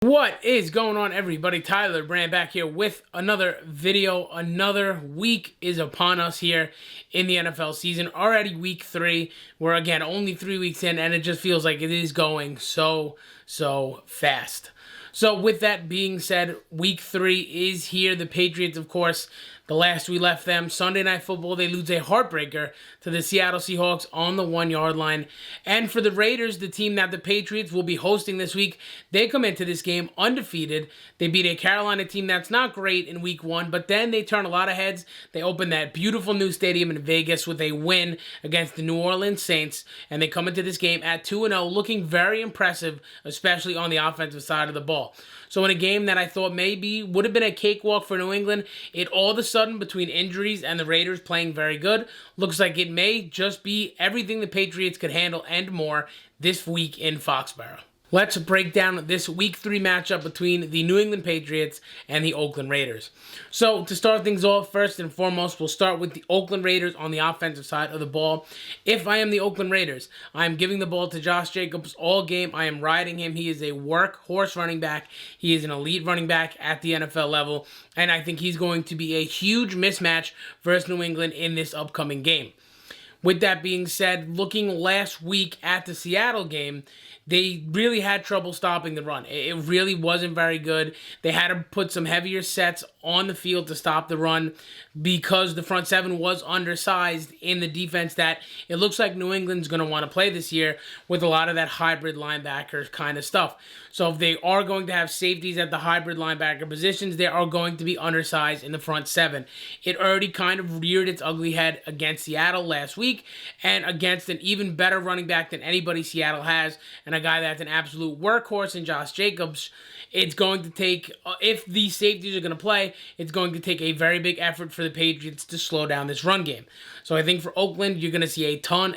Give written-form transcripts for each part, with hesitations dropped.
What is going on, everybody? Tyler Brand back here with another video. Another week is upon us here in the NFL season. Already week 3. We're, again, only 3 weeks in, and it just feels like it is going so fast. So with that being said, week 3 is here. The Patriots, of course, the last we left them, Sunday Night Football, they lose a heartbreaker to the Seattle Seahawks on the 1-yard line. And for the Raiders, the team that the Patriots will be hosting this week, they come into this game undefeated. They beat a Carolina team that's not great in week 1, but then they turn a lot of heads. They open that beautiful new stadium in Vegas with a win against the New Orleans Saints, and they come into this game at 2-0, looking very impressive, especially on the offensive side of the ball. So in a game that I thought maybe would have been a cakewalk for New England, it all of a sudden, between injuries and the Raiders playing very good, looks like it may just be everything the Patriots could handle and more this week in Foxborough. Let's break down this week 3 matchup between the New England Patriots and the Oakland Raiders. So to start things off, first and foremost, we'll start with the Oakland Raiders on the offensive side of the ball. If I am the Oakland Raiders, I'm giving the ball to Josh Jacobs all game. I am riding him. He is a workhorse running back. He is an elite running back at the NFL level, and I think he's going to be a huge mismatch versus New England in this upcoming game. With that being said, looking last week at the Seattle game, they really had trouble stopping the run. It really wasn't very good. They had to put some heavier sets on the field to stop the run because the front seven was undersized in the defense that it looks like New England's going to want to play this year with a lot of that hybrid linebacker kind of stuff. So if they are going to have safeties at the hybrid linebacker positions, they are going to be undersized in the front seven. It already kind of reared its ugly head against Seattle last week and against an even better running back than anybody Seattle has, and a guy that's an absolute workhorse in Josh Jacobs. It's going to take, if these safeties are going to play, it's going to take a very big effort for the Patriots to slow down this run game. So I think for Oakland, you're going to see a ton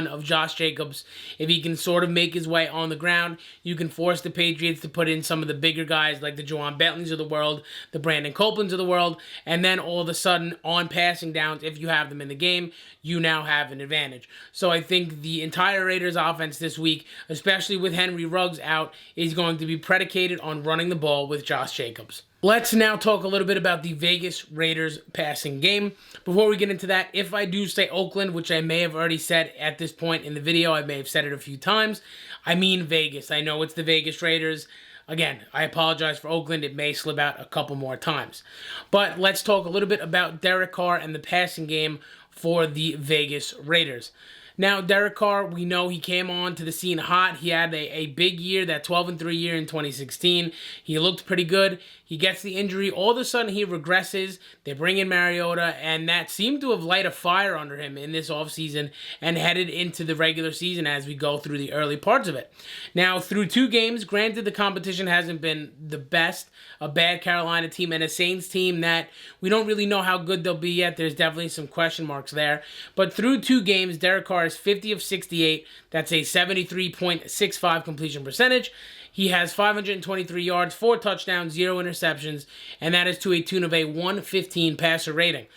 of Josh Jacobs. If he can sort of make his way on the ground, you can force the Patriots to put in some of the bigger guys like the Juwan Bentleys of the world, the Brandon Copelands of the world, and then all of a sudden on passing downs, if you have them in the game, you now have an advantage. So I think the entire Raiders offense this week, especially with Henry Ruggs out, is going to be predicated on running the ball with Josh Jacobs. Let's now talk a little bit about the Vegas Raiders passing game. Before we get into that, if I do say Oakland, which I may have already said at this point in the video, I may have said it a few times, I mean Vegas. I know it's the Vegas Raiders. Again, I apologize for Oakland. It may slip out a couple more times. But let's talk a little bit about Derek Carr and the passing game for the Vegas Raiders. Now, Derek Carr, we know he came on to the scene hot. He had a big year, that 12-3 year in 2016. He looked pretty good. He gets the injury. All of a sudden, he regresses. They bring in Mariota, and that seemed to have light a fire under him in this offseason and headed into the regular season as we go through the early parts of it. Now, through 2 games, granted the competition hasn't been the best, a bad Carolina team and a Saints team that we don't really know how good they'll be yet. There's definitely some question marks there. But through 2 games, Derek Carr is 50 of 68. That's a 73.65 completion percentage. He has 523 yards, 4 touchdowns, 0 interceptions, and that is to a tune of a 115 passer rating.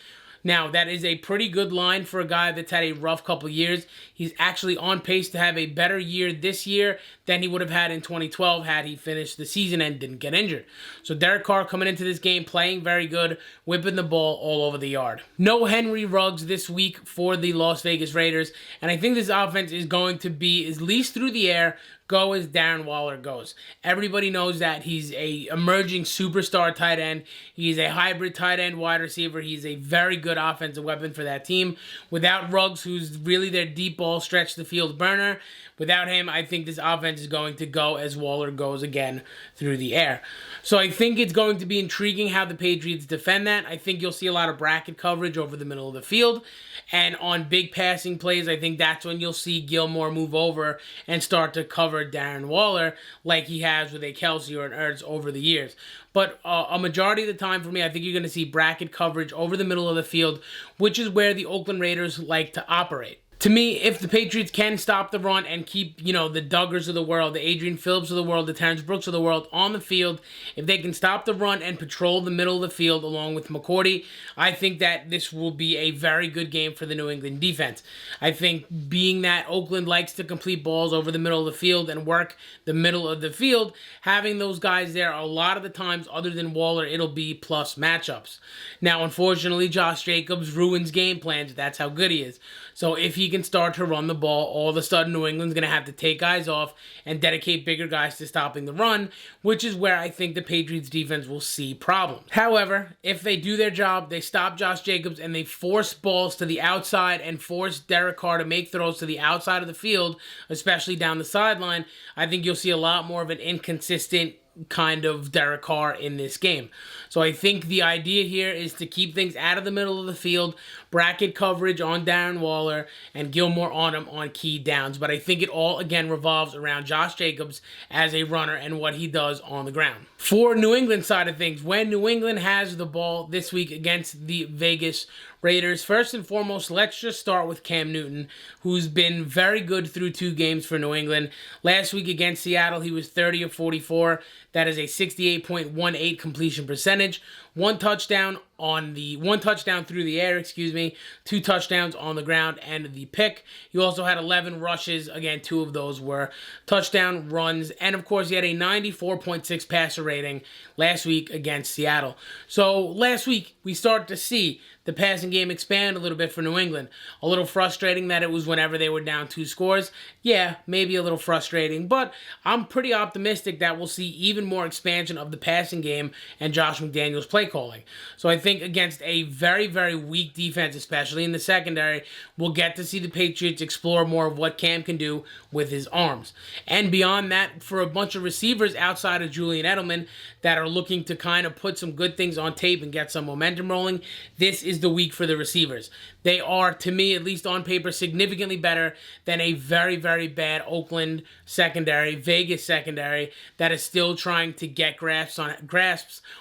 Now, that is a pretty good line for a guy that's had a rough couple years. He's actually on pace to have a better year this year than he would have had in 2012 had he finished the season and didn't get injured. So Derek Carr coming into this game playing very good, whipping the ball all over the yard. No Henry Ruggs this week for the Las Vegas Raiders, and I think this offense is going to be, at least through the air, go as Darren Waller goes. Everybody knows that he's a emerging superstar tight end. He's a hybrid tight end wide receiver. He's a very good offensive weapon for that team. Without Ruggs, who's really their deep ball stretch the field burner, without him, I think this offense is going to go as Waller goes again through the air. So I think it's going to be intriguing how the Patriots defend that. I think you'll see a lot of bracket coverage over the middle of the field. And on big passing plays, I think that's when you'll see Gilmore move over and start to cover Darren Waller like he has with a Kelsey or an Ertz over the years. But a majority of the time for me, I think you're going to see bracket coverage over the middle of the field, which is where the Oakland Raiders like to operate. To me, if the Patriots can stop the run and keep, the Duggars of the world, the Adrian Phillips of the world, the Terrence Brooks of the world on the field, if they can stop the run and patrol the middle of the field along with McCourty, I think that this will be a very good game for the New England defense. I think being that Oakland likes to complete balls over the middle of the field and work the middle of the field, having those guys there a lot of the times, other than Waller, it'll be plus matchups. Now, unfortunately, Josh Jacobs ruins game plans. That's how good he is. So if he can start to run the ball, all of a sudden New England's going to have to take guys off and dedicate bigger guys to stopping the run, which is where I think the Patriots defense will see problems. However, if they do their job, they stop Josh Jacobs and they force balls to the outside and force Derek Carr to make throws to the outside of the field, especially down the sideline, I think you'll see a lot more of an inconsistent kind of Derek Carr in this game. So I think the idea here is to keep things out of the middle of the field, bracket coverage on Darren Waller, and Gilmore on him on key downs. But I think it all, again, revolves around Josh Jacobs as a runner and what he does on the ground. For New England side of things, when New England has the ball this week against the Vegas Raiders, first and foremost, let's just start with Cam Newton, who's been very good through 2 games for New England. Last week against Seattle, he was 30 of 44. That is a 68.18 completion percentage. One touchdown through the air, 2 touchdowns on the ground, and the pick. He also had 11 rushes. Again, 2 of those were touchdown runs. And, of course, he had a 94.6 passer rating last week against Seattle. So, last week, we started to see the passing game expand a little bit for New England. A little frustrating that it was whenever they were down 2 scores. Yeah, maybe a little frustrating, but I'm pretty optimistic that we'll see even more expansion of the passing game and Josh McDaniels' play calling. So I think against a very, very weak defense, especially in the secondary, we'll get to see the Patriots explore more of what Cam can do with his arms. And beyond that, for a bunch of receivers outside of Julian Edelman that are looking to kind of put some good things on tape and get some momentum rolling, this is the week for the receivers. They are, to me, at least on paper, significantly better than a very, very bad Oakland secondary, Vegas secondary, that is still trying to get grasps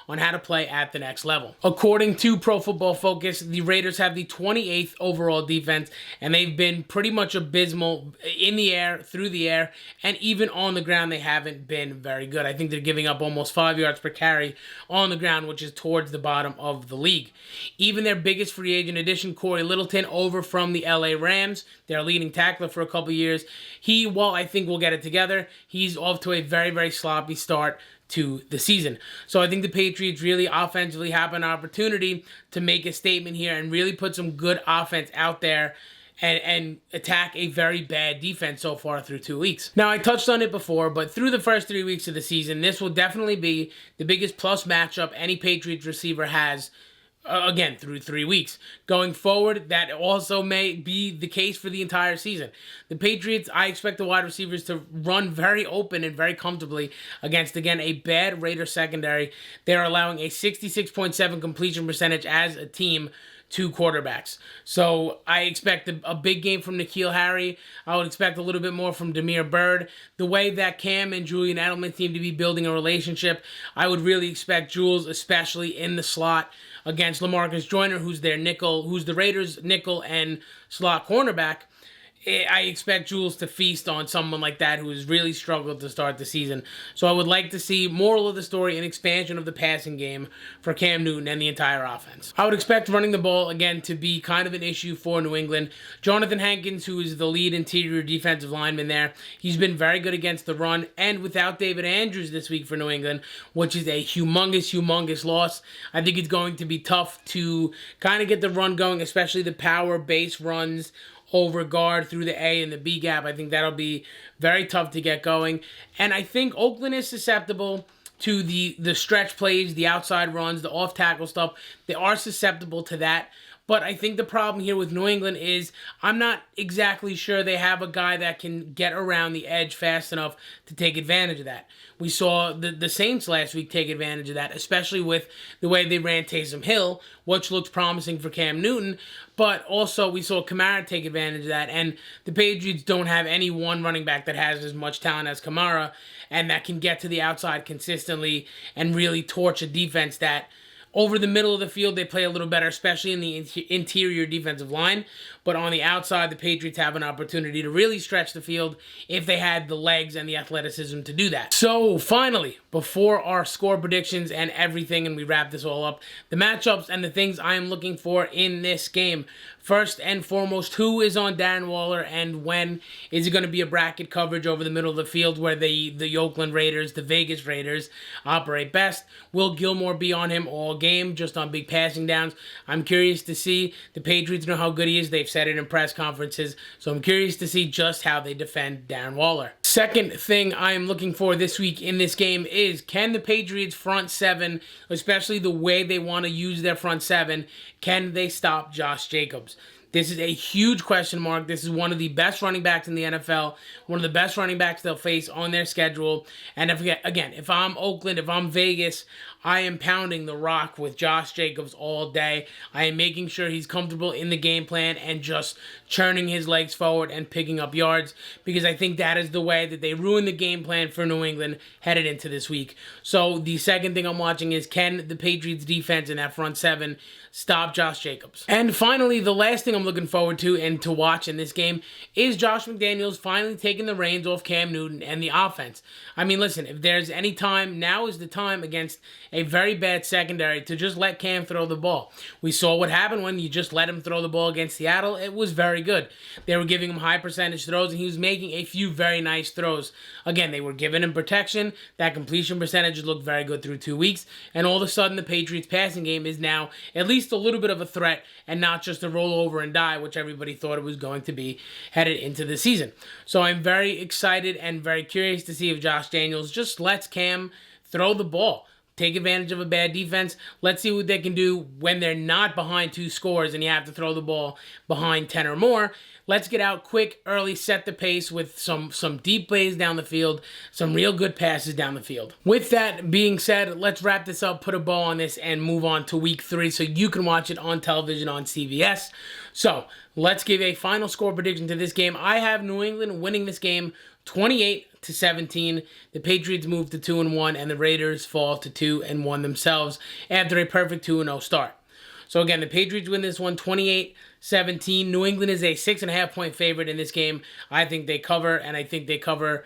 on how to play at the next level. According to Pro Football Focus, the Raiders have the 28th overall defense, and they've been pretty much abysmal in the air, through the air, and even on the ground, they haven't been very good. I think they're giving up almost 5 yards per carry on the ground, which is towards the bottom of the league. Even their biggest free agent addition, Corey Littleton, over from the LA Rams, their leading tackler for a couple years, while I think we'll get it together, he's off to a very, very sloppy start to the season. So I think the Patriots really offensively have an opportunity to make a statement here and really put some good offense out there and attack a very bad defense so far through 2 weeks. Now, I touched on it before, but through the first 3 weeks of the season, this will definitely be the biggest plus matchup any Patriots receiver has, again, through 3 weeks. Going forward, that also may be the case for the entire season. The Patriots, I expect the wide receivers to run very open and very comfortably against, again, a bad Raider secondary. They're allowing a 66.7 completion percentage as a team to quarterbacks. So I expect a big game from N'Keal Harry. I would expect a little bit more from Damiere Byrd. The way that Cam and Julian Edelman seem to be building a relationship, I would really expect Jules, especially in the slot against LaMarcus Joyner, who's the Raiders' nickel and slot cornerback. I expect Jules to feast on someone like that who has really struggled to start the season. So I would like to see, moral of the story, an expansion of the passing game for Cam Newton and the entire offense. I would expect running the ball, again, to be kind of an issue for New England. Jonathan Hankins, who is the lead interior defensive lineman there, he's been very good against the run, and without David Andrews this week for New England, which is a humongous loss, I think it's going to be tough to kind of get the run going, especially the power base runs over guard through the A and the B gap. I think that'll be very tough to get going. And I think Oakland is susceptible to the stretch plays, the outside runs, the off-tackle stuff. They are susceptible to that. But I think the problem here with New England is I'm not exactly sure they have a guy that can get around the edge fast enough to take advantage of that. We saw the Saints last week take advantage of that, especially with the way they ran Taysom Hill, which looks promising for Cam Newton. But also we saw Kamara take advantage of that. And the Patriots don't have any one running back that has as much talent as Kamara and that can get to the outside consistently and really torch a defense that Over the middle of the field, they play a little better, especially in the interior defensive line. But on the outside, the Patriots have an opportunity to really stretch the field if they had the legs and the athleticism to do that. So finally, before our score predictions and everything, and we wrap this all up, the matchups and the things I am looking for in this game. First and foremost, who is on Darren Waller, and when is it going to be a bracket coverage over the middle of the field where the Oakland Raiders, the Vegas Raiders, operate best? Will Gilmore be on him all game, just on big passing downs? I'm curious to see. The Patriots know how good he is. They've said it in press conferences, so I'm curious to see just how they defend Darren Waller. Second thing I am looking for this week in this game is, can the Patriots front seven, especially the way they want to use their front seven, can they stop Josh Jacobs? This is a huge question mark. This is one of the best running backs in the NFL, one of the best running backs they'll face on their schedule. And if I'm Oakland, if I'm Vegas, I am pounding the rock with Josh Jacobs all day. I am making sure he's comfortable in the game plan and just churning his legs forward and picking up yards, because I think that is the way that they ruin the game plan for New England headed into this week. So the second thing I'm watching is, can the Patriots defense in that front seven stop Josh Jacobs? And finally, the last thing I'm looking forward to and to watch in this game is Josh McDaniels finally taking the reins off Cam Newton and the offense. I mean, listen, if there's any time, now is the time against a very bad secondary to just let Cam throw the ball. We saw what happened when you just let him throw the ball against Seattle. It was very good. They were giving him high percentage throws, and he was making a few very nice throws. Again, they were giving him protection. That completion percentage looked very good through 2 weeks, and all of a sudden the Patriots passing game is now at least a little bit of a threat and not just a roll over and die, which everybody thought it was going to be headed into the season. So I'm very excited and very curious to see if Josh Daniels just lets Cam throw the ball, take advantage of a bad defense. Let's see what they can do when they're not behind 2 scores and you have to throw the ball behind 10 or more. Let's get out quick, early, set the pace with some deep plays down the field, some real good passes down the field. With that being said, let's wrap this up, put a bow on this, and move on to week 3 so you can watch it on television on CBS. So let's give a final score prediction to this game. I have New England winning this game 28-17. The Patriots move to 2-1, and the Raiders fall to 2-1 themselves after a perfect 2-0 start. So again, the Patriots win this one 28-17. New England is a 6.5-point favorite in this game. I think they cover, and I think they cover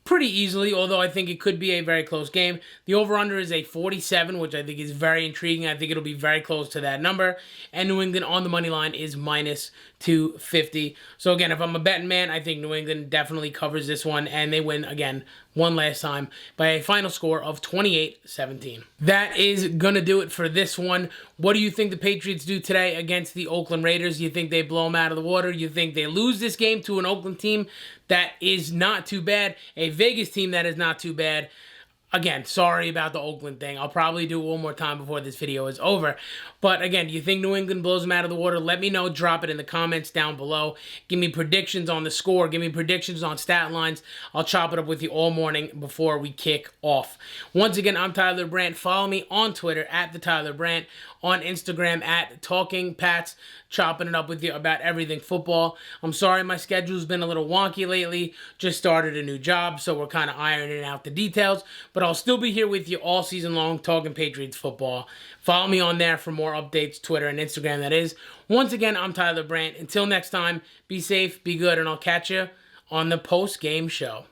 pretty easily, although I think it could be a very close game. The over-under is a 47, which I think is very intriguing. I think it'll be very close to that number. And New England on the money line is minus 250. So again, if I'm a betting man, I think New England definitely covers this one, and they win again one last time by a final score of 28-17. That is going to do it for this one. What do you think the Patriots do today against the Oakland Raiders? You think they blow them out of the water? You think they lose this game to an Oakland team that is not too bad, a Vegas team that is not too bad? Again, sorry about the Oakland thing. I'll probably do it one more time before this video is over. But again, do you think New England blows them out of the water? Let me know. Drop it in the comments down below. Give me predictions on the score. Give me predictions on stat lines. I'll chop it up with you all morning before we kick off. Once again, I'm Tyler Brandt. Follow me on Twitter at the Tyler Brandt, on Instagram at Talking Pats, chopping it up with you about everything football. I'm sorry my schedule's been a little wonky lately. Just started a new job, so we're kind of ironing out the details. But I'll still be here with you all season long talking Patriots football. Follow me on there for more updates, Twitter and Instagram, that is. Once again, I'm Tyler Brandt. Until next time, be safe, be good, and I'll catch you on the post-game show.